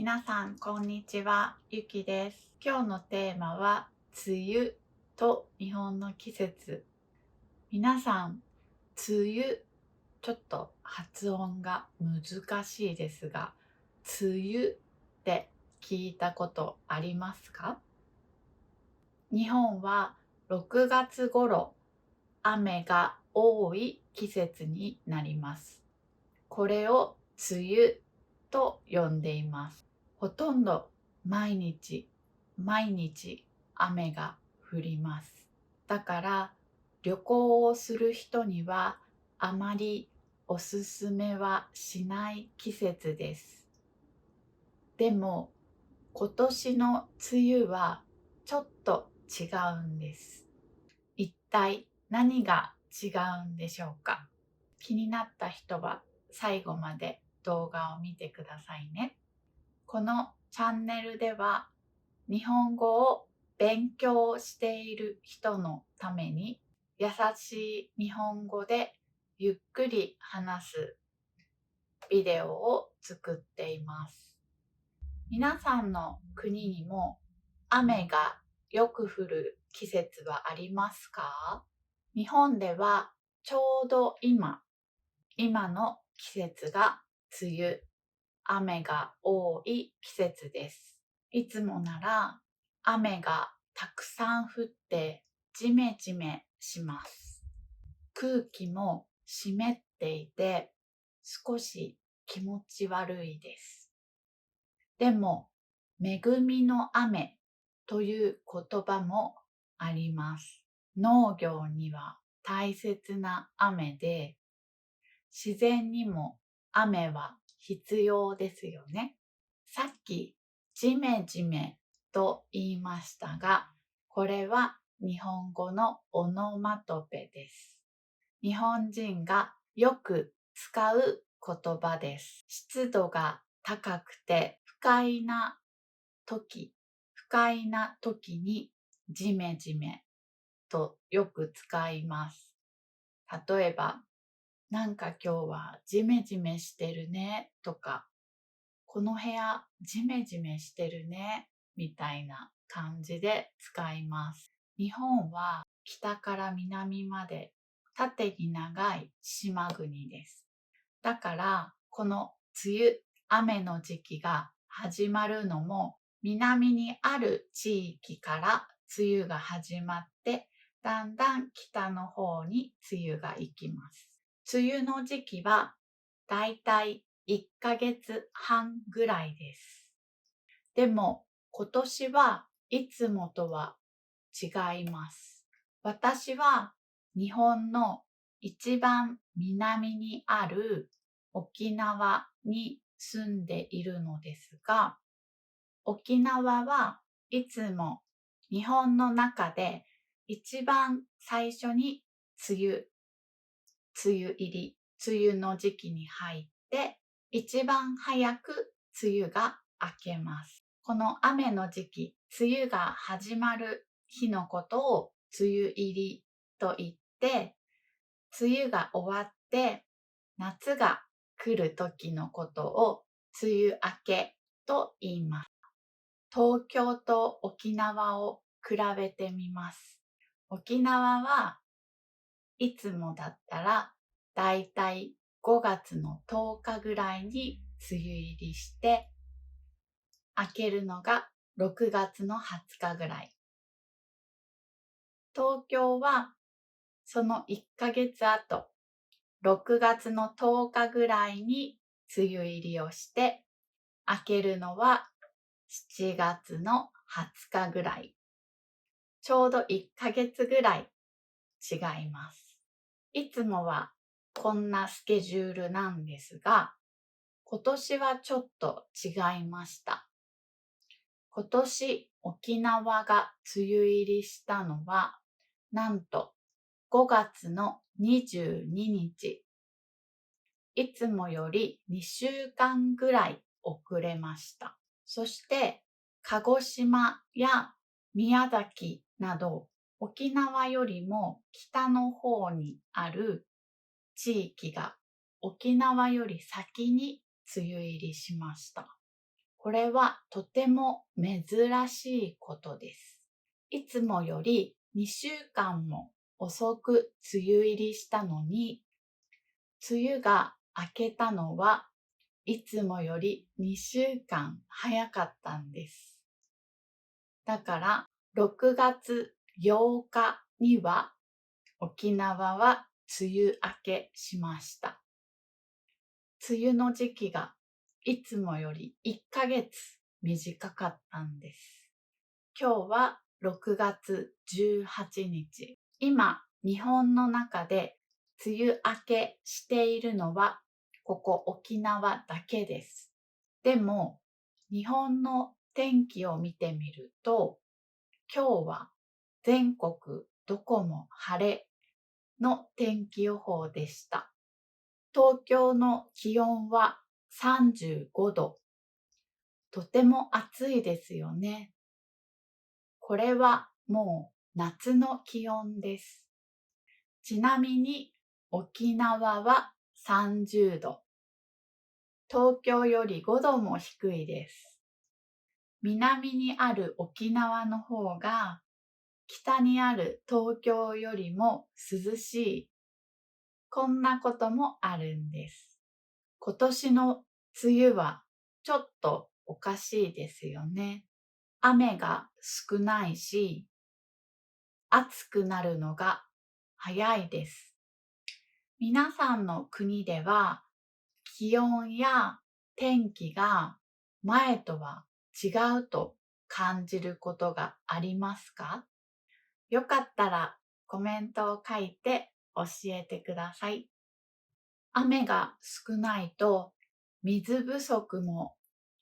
皆さん、こんにちは。ゆきです。今日のテーマは、梅雨と日本の季節。皆さん、梅雨、ちょっと発音が難しいですが、梅雨って聞いたことありますか？日本は6月頃、雨が多い季節になります。これを梅雨と呼んでいます。ほとんど毎日雨が降ります。だから旅行をする人にはあまりおすすめはしない季節です。でも今年の梅雨はちょっと違うんです。一体何が違うんでしょうか？気になった人は最後まで動画を見てくださいね。このチャンネルでは日本語を勉強している人のために優しい日本語でゆっくり話すビデオを作っています。皆さんの国にも雨がよく降る季節はありますか？日本ではちょうど今の季節が梅雨、雨が多い季節です。いつもなら雨がたくさん降ってジメジメします。空気も湿っていて少し気持ち悪いです。でも、恵みの雨という言葉もあります。農業には大切な雨で、自然にも雨は必要ですよね。さっきジメジメと言いましたが、これは日本語のオノマトペです。日本人がよく使う言葉です。湿度が高くて不快な時にジメジメとよく使います。例えば、なんか今日はジメジメしてるねとか、この部屋ジメジメしてるねみたいな感じで使います。日本は北から南まで縦に長い島国です。だからこの梅雨、雨の時期が始まるのも南にある地域から梅雨が始まってだんだん北の方に梅雨が行きます。梅雨の時期はだいたい1ヶ月半ぐらいです。でも今年はいつもとは違います。私は日本の一番南にある沖縄に住んでいるのですが、沖縄はいつも日本の中で一番最初に梅雨入り、梅雨の時期に入って一番早く梅雨が明けます。この雨の時期、梅雨が始まる日のことを梅雨入りと言って、梅雨が終わって夏が来る時のことを梅雨明けと言います。東京と沖縄を比べてみます。沖縄はいつもだったらだいたい5月の10日ぐらいに梅雨入りして明けるのが6月の20日ぐらい。東京はその1ヶ月後、6月の10日ぐらいに梅雨入りをして明けるのは7月の20日ぐらい。ちょうど1ヶ月ぐらい違います。いつもはこんなスケジュールなんですが、今年はちょっと違いました。今年沖縄が梅雨入りしたのは、なんと5月の22日。いつもより2週間ぐらい遅れました。そして鹿児島や宮崎など沖縄よりも北の方にある地域が沖縄より先に梅雨入りしました。これはとても珍しいことです。いつもより2週間も遅く梅雨入りしたのに、梅雨が明けたのはいつもより2週間早かったんです。だから6月8日には沖縄は梅雨明けしました。梅雨の時期がいつもより1ヶ月短かったんです。今日は6月18日。今、日本の中で梅雨明けしているのはここ沖縄だけです。でも、日本の天気を見てみると、今日は全国どこも晴れの天気予報でした。東京の気温は35度。とても暑いですよね。これはもう夏の気温です。ちなみに沖縄は30度。東京より5度も低いです。南にある沖縄の方が北にある東京よりも涼しい。こんなこともあるんです。今年の梅雨はちょっとおかしいですよね。雨が少ないし、暑くなるのが早いです。皆さんの国では気温や天気が前とは違うと感じることがありますか？よかったらコメントを書いて教えてください。雨が少ないと水不足も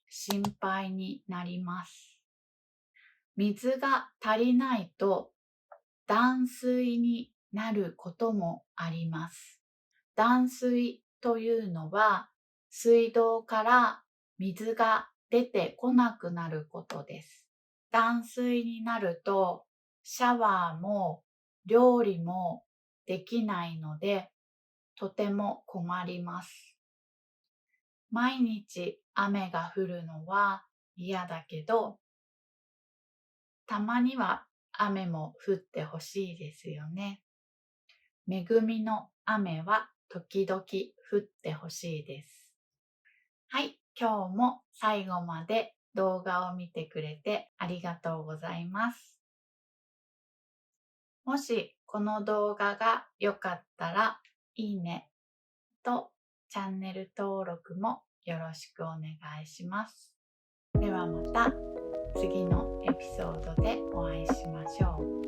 心配になります。水が足りないと断水になることもあります。断水というのは水道から水が出てこなくなることです。断水になるとシャワーも料理もできないのでとても困ります。毎日雨が降るのは嫌だけど、たまには雨も降ってほしいですよね。恵みの雨は時々降ってほしいです。はい、今日も最後まで動画を見てくれてありがとうございます。もしこの動画が良かったらいいねとチャンネル登録もよろしくお願いします。ではまた次のエピソードでお会いしましょう。